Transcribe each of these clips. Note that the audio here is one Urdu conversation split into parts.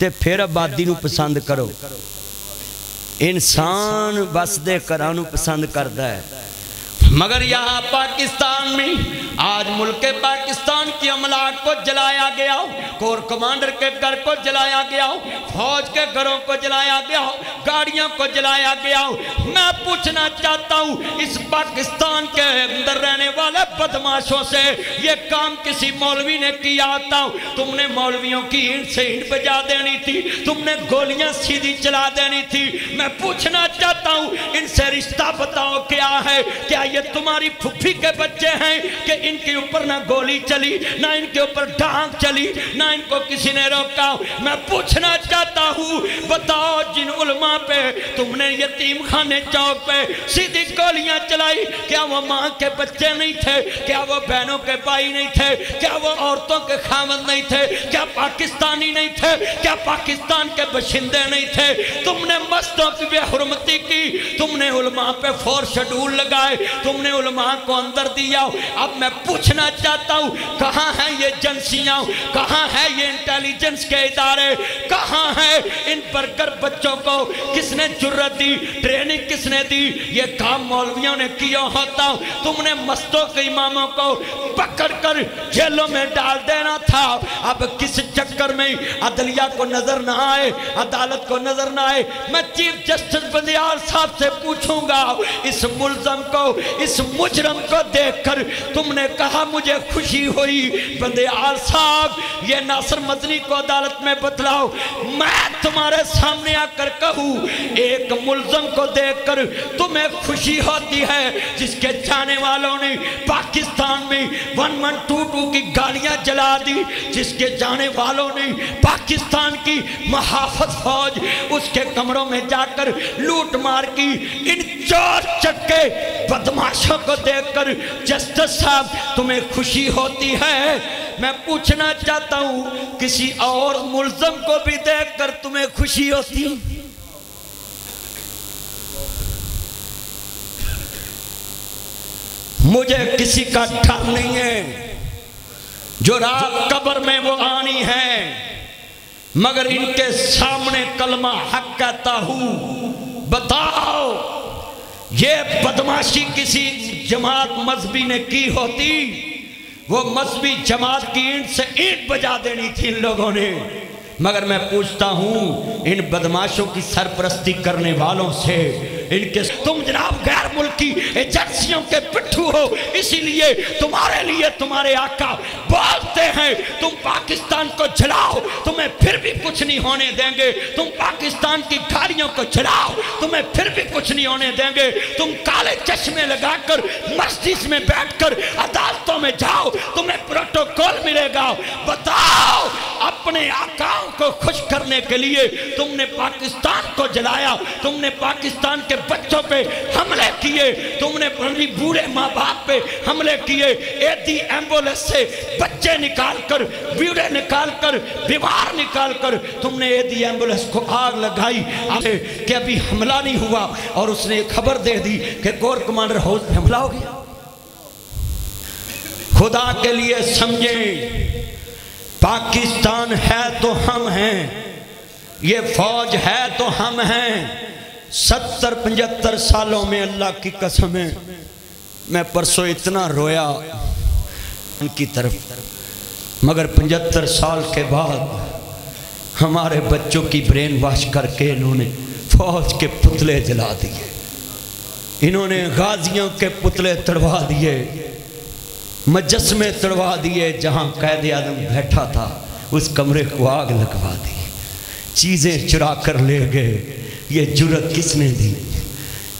تے پھر آبادی نو پسند کرو۔ انسان بس دے گھراں نو پسند کردا ہے، مگر یہاں پاکستان میں آج ملک پاکستان کی املاک کو جلایا گیا، کور کمانڈر کے گھر کو جلایا گیا، فوج کے گھروں کو جلایا گیا، گاڑیوں کو جلایا گیا۔ میں پوچھنا چاہتا ہوں اس پاکستان کے اندر رہنے والے بدماشوں سے، یہ کام کسی مولوی نے کیا تھا؟ تم نے مولویوں کی اینٹ سے اینٹ بجا دینی تھی، تم نے گولیاں سیدھی چلا دینی تھی۔ میں پوچھنا چاہتا ہوں ان سے رشتہ بتاؤ کیا ہے؟ کیا یہ تمہاری پھپھی کے بچے ہیں کہ ان کے اوپر نہ گولی چلی، نہ ان کے اوپر ڈانگ چلی، نہ ان کو کسی نے روکا؟ میں پوچھنا چاہتا ہوں بتاؤ جن علماء پہ تم نے یتیم خانے چوک پہ سیدھی گولیاں چلائی، کیا وہ ماں کے بچے نہیں تھے؟ کیا وہ بہنوں کے بھائی نہیں تھے؟ کیا وہ عورتوں کے خاوند نہیں تھے؟ کیا پاکستانی نہیں تھے؟ کیا پاکستان کے باشندے نہیں تھے؟ تم نے مسجدوں کی بے حرمتی کی، تم نے علماء پہ 4 شیڈول لگائے، تم نے علماء کو اندر دیا۔ اب میں پوچھنا چاہتا ہوں کہاں ہیں یہ ایجنسیاں، کہاں ہیں یہ انٹیلیجنس کے ادارے، کہاں ہیں ان برگر بچوں کو کس نے جرت دی، ٹریننگ کس نے دی؟ یہ کام مولویوں نے کیا ہوتا تم نے مسجدوں کے اماموں کو پکڑ کر جیلوں میں ڈال دینا تھا۔ اب کس چکر میں عدلیہ کو نظر نہ آئے، عدالت کو نظر نہ آئے؟ میں چیف جسٹس بندیال صاحب سے پوچھوں گا اس ملزم کو، اس مجرم کو دیکھ کر تم نے کہا مجھے خوشی ہوئی، بندیال صاحب یہ ناصر مدنی کو عدالت میں بتلاؤ۔ میں تمہارے سامنے آ کر کہوں ایک ملزم کو دیکھ کر تمہیں خوشی ہوتی ہے جس کے جانے والوں نے پاکستان میں 1122 کی گاڑیاں جلا دی، جس کے جانے والوں نے پاکستان کی محافظ فوج اس کے کمروں میں جا کر لوٹ مار کی۔ ان چور چکے بدماشوں کو دیکھ کر جسٹس صاحب تمہیں خوشی ہوتی ہے؟ میں پوچھنا چاہتا ہوں کسی اور ملزم کو بھی دیکھ کر تمہیں خوشی ہوتی؟ مجھے کسی کا ڈر نہیں ہے، جو رات قبر میں وہ آنی ہے، مگر ان کے سامنے کلمہ حق کہتا ہوں۔ بتاؤ یہ بدماشی کسی جماعت مذہبی نے کی ہوتی؟ وہ مذہبی جماعت کی اینٹ سے اینٹ بجا دینی تھی ان لوگوں نے۔ مگر میں پوچھتا ہوں ان بدماشوں کی سرپرستی کرنے والوں سے، ان کے تم جناب غیر ملکی ایجنسیوں کے پٹھو ہو، اسی لیے تمہارے لیے تمہارے آقا بولتے ہیں تم پاکستان کو جلاؤ، تمہیں پھر بھی کچھ نہیں ہونے دیں گے۔ تم پاکستان کی گاڑیوں کو جلاؤ، تمہیں پھر بھی کچھ نہیں ہونے دیں گے۔ تم کالے چشمے لگا کر مسجد میں بیٹھ کر عدالتوں میں جاؤ، تمہیں پروٹوکول ملے گا۔ بتاؤ اپنے آقاؤں کو خوش کرنے کے لیے تم نے پاکستان کو جلایا، تم نے پاکستان کے بچوں پہ حملے کیے، تم نے اپنی بوڑھے ماں باپ پہ حملے کیے، ایدی ایمبولنس سے بچے نکال کر، بوڑھے نکال کر، بیمار نکال کر تم نے ایدی ایمبولنس کو آگ لگائی کہ ابھی حملہ نہیں ہوا، اور اس نے خبر دے دی کہ کور کمانڈر ہاؤس پہ حملہ ہو گیا۔ خدا کے لیے سمجھیں، پاکستان ہے تو ہم ہیں، یہ فوج ہے تو ہم ہیں۔ 70-75 سالوں میں اللہ کی قسم ہے میں پرسوں اتنا رویا ان کی طرف، مگر 75 سال کے بعد ہمارے بچوں کی برین واش کر کے انہوں نے فوج کے پتلے جلا دیے، انہوں نے غازیوں کے پتلے تڑوا دیے، مجسمے تڑوا دیے، جہاں قائد اعظم بیٹھا تھا اس کمرے کو آگ لگوا دی، چیزیں چرا کر لے گئے۔ یہ جرت کس نے دی؟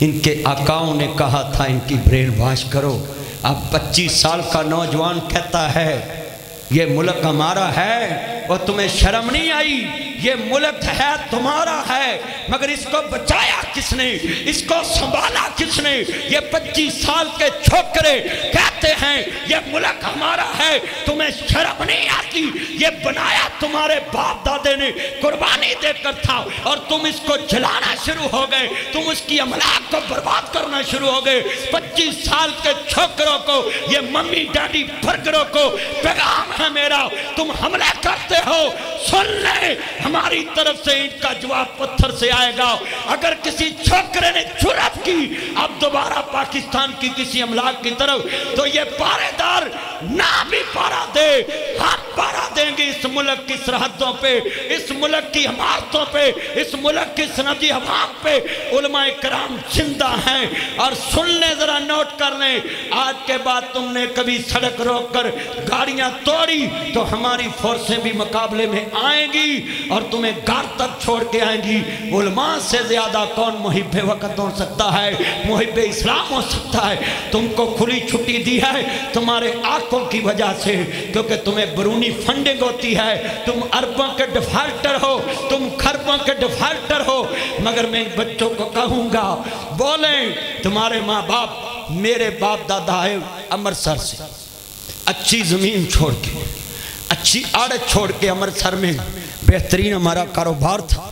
ان کے آقاؤں نے کہا تھا ان کی برین واش کرو۔ اب 25 سال کا نوجوان کہتا ہے یہ ملک ہمارا ہے، اور تمہیں شرم نہیں آئی؟ یہ ملک ہے تمہارا ہے، مگر اس کو بچایا کس نے؟ اس کو سنبھالا کس نے؟ یہ 25 سال کے چھوکرے کہتے ہیں یہ ملک ہمارا ہے، تمہیں شرم نہیں آتی؟ یہ بنایا تمہارے باپ دادے نے قربانی دے کر تھا، اور تم اس کو جلانا شروع ہو گئے، تم اس کی املاک کو برباد کرنا شروع ہو گئے۔ 25 سال کے چھوکروں کو، یہ ممی ڈیڈی برگروں کو پیغام ہے میرا، تم حملہ کرتے چاہتے ہو سن لے ہماری طرف سے ان کا جواب پتھر سے آئے گا۔ اگر کسی چھوکرے نے جرأت کی اب دوبارہ پاکستان کی کسی املاک کی طرف تو یہ پارے دار نہ بھی پارا دے، ہم پارا دیں گے اس ملک کی سرحدوں پہ، اس ملک کی عمارتوں پہ، اس ملک کی سنجی حوام پہ۔ علماء کرام زندہ ہیں اور سن لیں، ذرا نوٹ کر لیں، آج کے بعد تم نے کبھی سڑک روک کر گاڑیاں توڑی تو ہماری فورسیں بھی مقابلے میں آئیں گی اور تمہیں گھر تک چھوڑ کے آئیں گی۔ علماء سے زیادہ کون محب وقت ہو سکتا ہے، محب اسلام ہو سکتا ہے؟ تم کو کھلی چھٹی دی ہے تمہارے آنکھوں کی وجہ سے، کیونکہ تمہیں برونی فنڈنگ ہوتی ہے، تم اربوں کے ڈیفالٹر ہو، تم خربوں کے ڈیفالٹر ہو۔ مگر میں بچوں کو کہوں گا بولیں، تمہارے ماں باپ، میرے باپ دادا آئے امرتسر سے، اچھی زمین چھوڑ کے، اچھی آڑت چھوڑ کے، امرتسر میں بہترین ہمارا کاروبار تھا،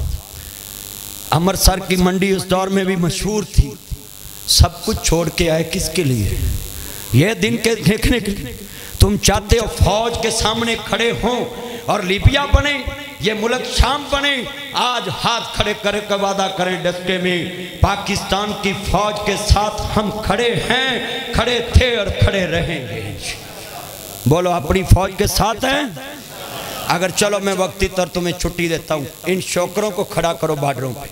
امرتسر کی منڈی اس دور میں بھی مشہور تھی، سب کچھ چھوڑ کے آئے کس کے لیے؟ یہ دن کے دیکھنے کے لیے۔ تم چاہتے ہو فوج کے سامنے کھڑے ہوں اور لیبیا بنے، یہ ملک شام بنے؟ آج ہاتھ کھڑے کرے کا وعدہ کریں ڈسکے میں، پاکستان کی فوج کے ساتھ ہم کھڑے ہیں، کھڑے تھے اور کھڑے رہیں گے۔ بولو اپنی فوج کے ساتھ ہیں؟ اگر چلو میں وقتی طور تمہیں چھٹی دیتا ہوں، ان شوکروں کو کھڑا کرو بارڈروں پہ۔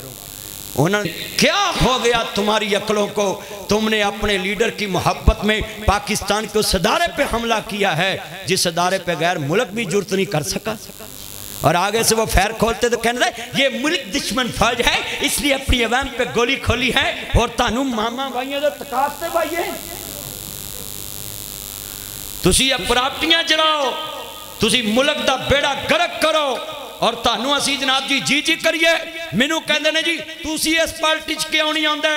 انہوں نے کیا ہو گیا تمہاری عقلوں کو؟ تم نے اپنے لیڈر کی محبت میں پاکستان کے اس ادارے پہ حملہ کیا ہے جس ادارے پہ غیر ملک بھی جرت نہیں کر سکا، اور آگے سے وہ فیر کھولتے تو کہنے رہے یہ ملک دشمن فوج ہے اس لیے اپنی عوام پہ گولی کھولی ہے، اور تانوں ماما بھائیوں دے تقاستے بھائیے تسی اپراپٹیاں جلاؤ، تسی ملک دا بیڑا گرک کرو، اور تانوں اسی جناب جی جی کریے۔ مینوں کہندے نے جی تسی اس پارٹی چ کیوں نہیں آندے؟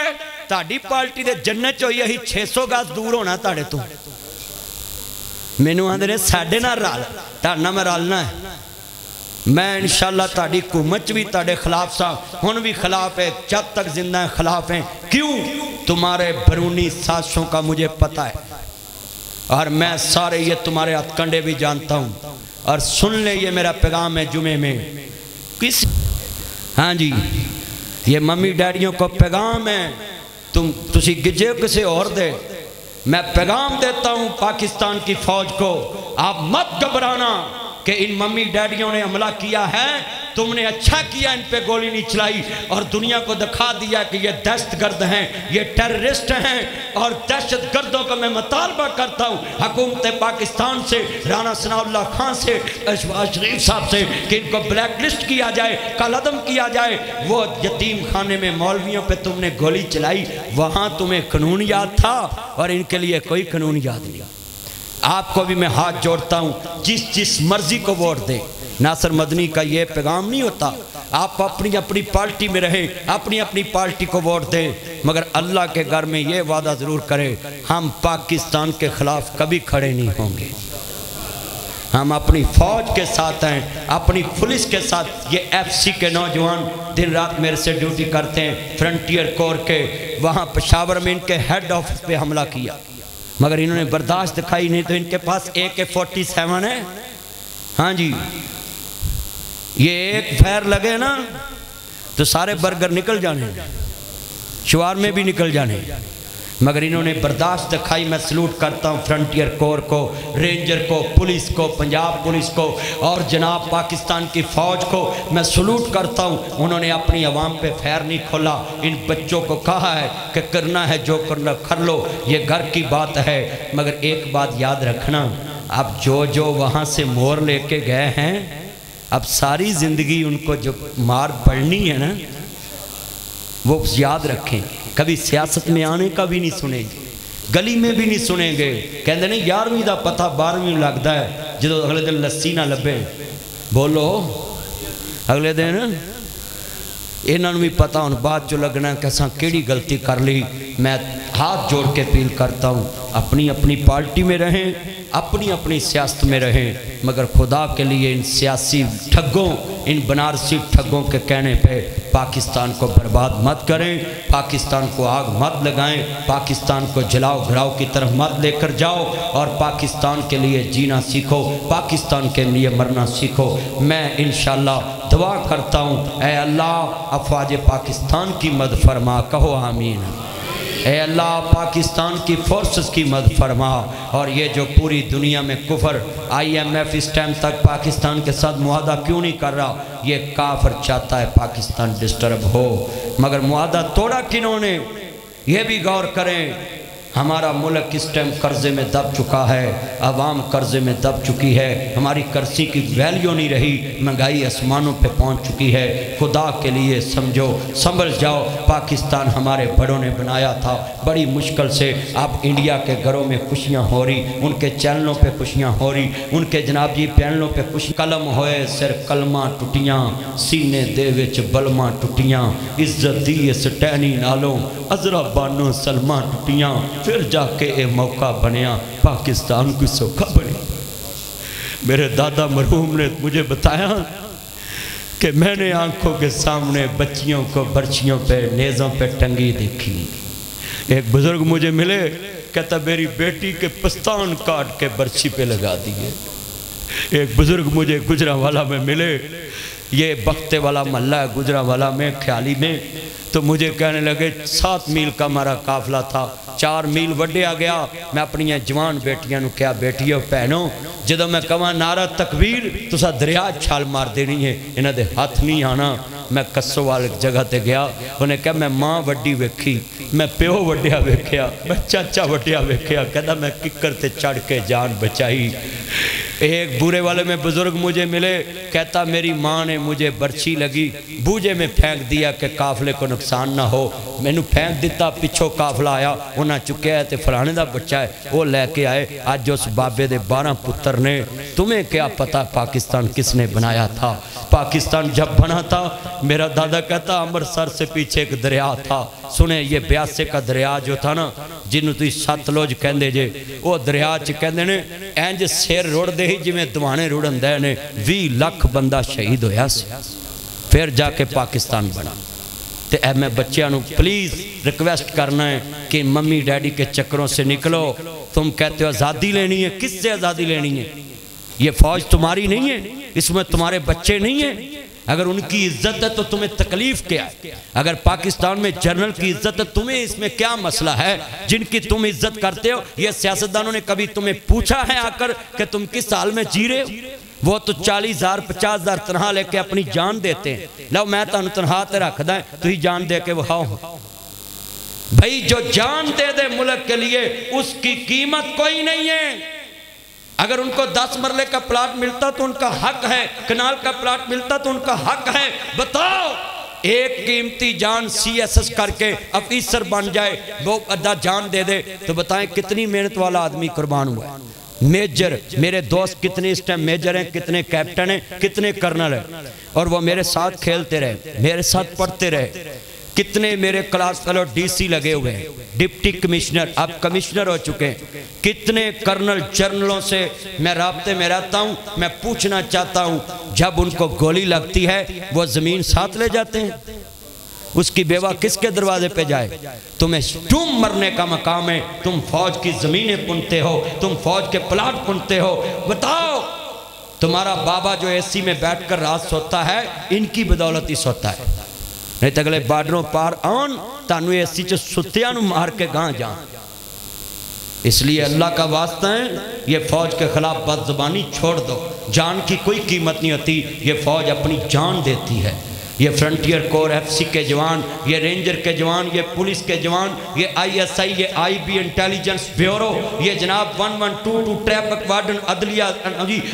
تہاڈی پارٹی دے جنت ہوئی اہی 600 گز دور ہونا تہاڈے تو۔ مینوں آندے نے ساڈے نال رل، تہاڈے نال میں رلنا ہے، میں انشاءاللہ تہاڈی حکومت بھی تہاڈے خلاف سا، ہن بھی خلاف ہے، جب تک زندہ ہیں خلاف ہیں۔ کیوں؟ تمہارے بیرونی سازشوں کا مجھے پتہ ہے، اور میں سارے یہ تمہارے ہتھ کنڈے بھی جانتا ہوں۔ اور سن لیں، یہ میرا پیغام ہے جمعے میں، کس ہاں جی یہ ممی ڈیڈیوں کو پیغام ہے، تسی گجے کسے اور دے، میں پیغام دیتا ہوں پاکستان کی فوج کو، آپ مت گھبرانا کہ ان ممی ڈیڈیوں نے حملہ کیا ہے، تم نے اچھا کیا ان پہ گولی نہیں چلائی اور دنیا کو دکھا دیا کہ یہ دہشت گرد ہیں، یہ ٹیررسٹ ہیں۔ اور دہشت گردوں کا میں مطالبہ کرتا ہوں حکومت پاکستان سے، رانا ثناء اللہ خان سے، اشفاق شریف صاحب سے، کہ ان کو بلیک لسٹ کیا جائے، کالعدم کیا جائے۔ وہ یتیم خانے میں مولویوں پہ تم نے گولی چلائی، وہاں تمہیں قانون یاد تھا اور ان کے لیے کوئی قانون یاد نہیں۔ آپ کو بھی میں ہاتھ جوڑتا ہوں، جس مرضی کو ووٹ دے، ناصر مدنی کا یہ پیغام نہیں ہوتا، آپ اپنی اپنی پارٹی میں رہیں، اپنی اپنی پارٹی کو ووٹ دیں، مگر اللہ کے گھر میں یہ وعدہ ضرور کریں ہم پاکستان کے خلاف کبھی کھڑے نہیں ہوں گے، ہم اپنی فوج کے ساتھ ہیں، اپنی پولیس کے ساتھ۔ یہ ایف سی کے نوجوان دن رات میرے سے ڈیوٹی کرتے ہیں، فرنٹیئر کور کے، وہاں پشاور میں ان کے ہیڈ آفس پہ حملہ کیا، مگر انہوں نے برداشت دکھائی نہیں، تو ان کے پاس AK-47 ہے۔ ہاں جی یہ ایک فیر لگے نا تو سارے برگر نکل جانے، شوار میں بھی نکل جانے، مگر انہوں نے برداشت دکھائی۔ میں سلوٹ کرتا ہوں فرنٹیئر کور کو، رینجر کو، پولیس کو، پنجاب پولیس کو، اور جناب پاکستان کی فوج کو میں سلوٹ کرتا ہوں۔ انہوں نے اپنی عوام پہ فیر نہیں کھولا، ان بچوں کو کہا ہے کہ کرنا ہے جو کرنا کر لو، یہ گھر کی بات ہے۔ مگر ایک بات یاد رکھنا، اب جو وہاں سے مور لے کے گئے ہیں، اب ساری زندگی ان کو جو مار پڑنی ہے نا وہ یاد رکھیں، کبھی سیاست میں آنے کا بھی نہیں سنیں گے، گلی میں بھی نہیں سنیں گے۔ کہندے نہیں 11ویں دا پتہ 12ویں لگتا ہے، جدو اگلے دن لسی نہ لبے، بولو اگلے دن انہوں نے بھی پتہ ہوں بات جو لگنا ہے کہ اساں کیڑی غلطی کر لی۔ میں ہاتھ جوڑ کے اپیل کرتا ہوں، اپنی اپنی پارٹی میں رہیں، اپنی اپنی سیاست میں رہیں، مگر خدا کے لیے ان سیاسی ٹھگوں، ان بنارسی ٹھگوں کے کہنے پہ پاکستان کو برباد مت کریں، پاکستان کو آگ مت لگائیں، پاکستان کو جلاؤ گھراؤ کی طرف مت لے کر جاؤ، اور پاکستان کے لیے جینا سیکھو، پاکستان کے لیے مرنا سیکھو۔ میں انشاءاللہ دعا کرتا ہوں، اے اللہ افواج پاکستان کی مدد فرما، کہو آمین۔ اے اللہ پاکستان کی فورسز کی مدد فرما، اور یہ جو پوری دنیا میں کفر، آئی ایم ایف اس ٹائم تک پاکستان کے ساتھ معاہدہ کیوں نہیں کر رہا؟ یہ کافر چاہتا ہے پاکستان ڈسٹرب ہو، مگر معاہدہ توڑا کنہوں نے؟ یہ بھی غور کریں، ہمارا ملک اس ٹائم قرضے میں دب چکا ہے، عوام قرضے میں دب چکی ہے، ہماری کرنسی کی ویلیو نہیں رہی، مہنگائی آسمانوں پہ پہنچ چکی ہے۔ خدا کے لیے سمجھو، سنبھل جاؤ۔ پاکستان ہمارے بڑوں نے بنایا تھا بڑی مشکل سے، اب انڈیا کے گھروں میں خوشیاں ہو رہی، ان کے چینلوں پہ خوشیاں ہو رہی، ان کے جناب جی پینلوں پہ خوشی، قلم ہوئے سر کلمہ ٹوٹیاں، سینے دے وچ بلمہ ٹوٹیاں، عزت دی سٹینی نالوں عذرا بانو سلمہ ٹوٹیاں، پھر جا کے اے موقع بنیا پاکستان کو سوکھا بنے۔ میرے دادا مرحوم نے مجھے بتایا کہ میں نے آنکھوں کے سامنے بچیوں کو برچیوں پہ نیزوں پہ ٹنگی دیکھی۔ ایک بزرگ مجھے ملے، کہتا میری بیٹی کے پستان کاٹ کے برچی پہ لگا دیے۔ ایک بزرگ مجھے گجرانوالہ میں ملے، یہ بختے والا محلہ ہے گجرانوالہ میں خیالی میں، تو مجھے کہنے لگے 7 میل کا ہمارا قافلہ تھا، 4 میل وڈیا گیا۔ میں اپنی جوان بیٹیاں نو کیا بیٹیوں پہنوں، جدو میں کہاں نعرہ تکبیر تسا دریا چھال مار دینی ہے، انہاں دے ہاتھ نہیں آنا۔ میں کسو والے جگہ تے گیا، انہیں کہا میں ماں وڈی ویکھی، میں پیو وڈیا ویکھیا، میں چاچا وڈیا ویکھیا، کہتا میں ککر تے چڑھ کے جان بچائی۔ ایک بورے والے میں بزرگ مجھے ملے، کہتا میری ماں نے مجھے برچی لگی بوجھے میں پھینک دیا کہ قافلے کو نقصان نہ ہو، میں نے پھینک دیتا، پچھو قافلہ آیا، انہاں چکے ہے تے فلانے دا بچہ ہے، وہ لے کے آئے۔ آج اس بابے دے 12 پتر نے، تمہیں کیا پتا پاکستان کس نے بنایا تھا؟ پاکستان جب بنا تھا، میرا دادا کہتا امرتسر سے پیچھے ایک دریا تھا، سنیں یہ بیاسے کا دریا جو تھا نا، جنہوں تو ستلوج کہندے جے، وہ دریا چ کہندے نے اینج سیر روڑ دے ہی جی میں دوانے روڑن دے نے 20 لاکھ بندہ شہید ہویا سی، پھر جا کے پاکستان بنا۔ تے اے میں بچیاں نو پلیز ریکویسٹ کرنا ہے کہ ممی ڈیڈی کے چکروں سے نکلو۔ تم کہتے ہو آزادی لینی ہے، کس سے آزادی لینی ہے؟ یہ فوج تمہاری نہیں ہے، اس میں تمہارے بچے نہیں ہیں۔ اگر ان کی عزت ہے تو تمہیں تکلیف کیا ہے؟ اگر پاکستان میں جنرل کی عزت ہے تمہیں اس میں کیا مسئلہ ہے؟ جن کی تم عزت کرتے ہو، یہ سیاستدانوں نے کبھی تمہیں پوچھا ہے آ کر کہ تم کس حال میں جی رہے ہو؟ وہ تو 40,000 50,000 تنہا لے کے اپنی جان دیتے ہیں۔ لو میں تانوں تنہا تے رکھ دائیں تو ہی جان دے کے وہاؤ۔ بھائی جو جان دے دے ملک کے لیے اس کی قیمت کوئی نہیں ہے۔ اگر ان کو 10 مرلے کا پلاٹ ملتا تو ان کا حق ہے، کنال کا پلاٹ ملتا تو ان کا حق ہے۔ بتاؤ ایک قیمتی جان سی ایس ایس کر کے افیسر بن جائے، وہ ادھا جان دے دے، تو بتائیں کتنی محنت والا آدمی قربان ہوا ہے۔ میجر میرے دوست کتنے اس ٹائم میجر ہیں، کتنے کیپٹن ہیں، کتنے کرنل ہیں، اور وہ میرے ساتھ کھیلتے رہے، میرے ساتھ پڑھتے رہے۔ کتنے میرے کلاس فیلو ڈی سی لگے ہوئے ہیں، ڈپٹی کمشنر، اب کمشنر ہو چکے ہیں۔ کتنے کرنل جرنلوں سے میں رابطے میں رہتا ہوں۔ میں پوچھنا چاہتا ہوں جب ان کو گولی لگتی ہے وہ زمین ساتھ لے جاتے ہیں؟ اس کی بیوہ کس کے دروازے پہ جائے؟ تمہیں تم مرنے کا مقام ہے، تم فوج کی زمینیں پنتے ہو، تم فوج کے پلاٹ پنتے ہو۔ بتاؤ تمہارا بابا جو اے سی میں بیٹھ کر رات سوتا ہے ان کی بدولت ہی سوتا ہے، نہیں تو اگلے بارڈروں پار آن تانوی ایسی چو ستیاں نو مار کے گاں جان۔ اس لیے اللہ کا واسطہ ہے یہ فوج کے خلاف بد زبانی چھوڑ دو، جان کی کوئی قیمت نہیں ہوتی، یہ فوج اپنی جان دیتی ہے۔ یہ فرنٹیئر کور ایف سی کے جوان، یہ رینجر کے جوان، یہ پولیس کے جوان، یہ آئی ایس آئی، یہ آئی بی انٹیلیجنس بیورو، یہ جناب 1122 ٹریفک وارڈن، عدلیہ،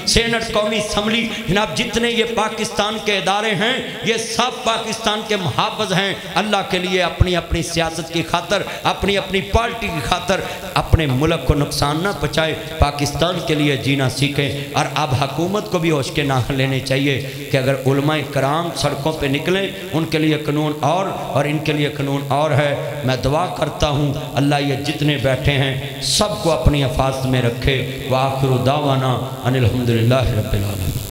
سینٹ، قومی اسمبلی، جناب جتنے یہ پاکستان کے ادارے ہیں یہ سب پاکستان کے محافظ ہیں۔ اللہ کے لیے اپنی اپنی سیاست کی خاطر، اپنی اپنی پارٹی کی خاطر اپنے ملک کو نقصان نہ پہنچائے، پاکستان کے لیے جینا سیکھیں۔ اور اب حکومت کو بھی ہوش کے ناخن لینے چاہیے کہ اگر علماء کرام سڑکوں پہ نکلیں ان کے لیے قانون اور ان کے لیے قانون اور ہے۔ میں دعا کرتا ہوں اللہ یہ جتنے بیٹھے ہیں سب کو اپنی حفاظت میں رکھے۔ وآخر دعوانا ان الحمدللہ رب العالمین۔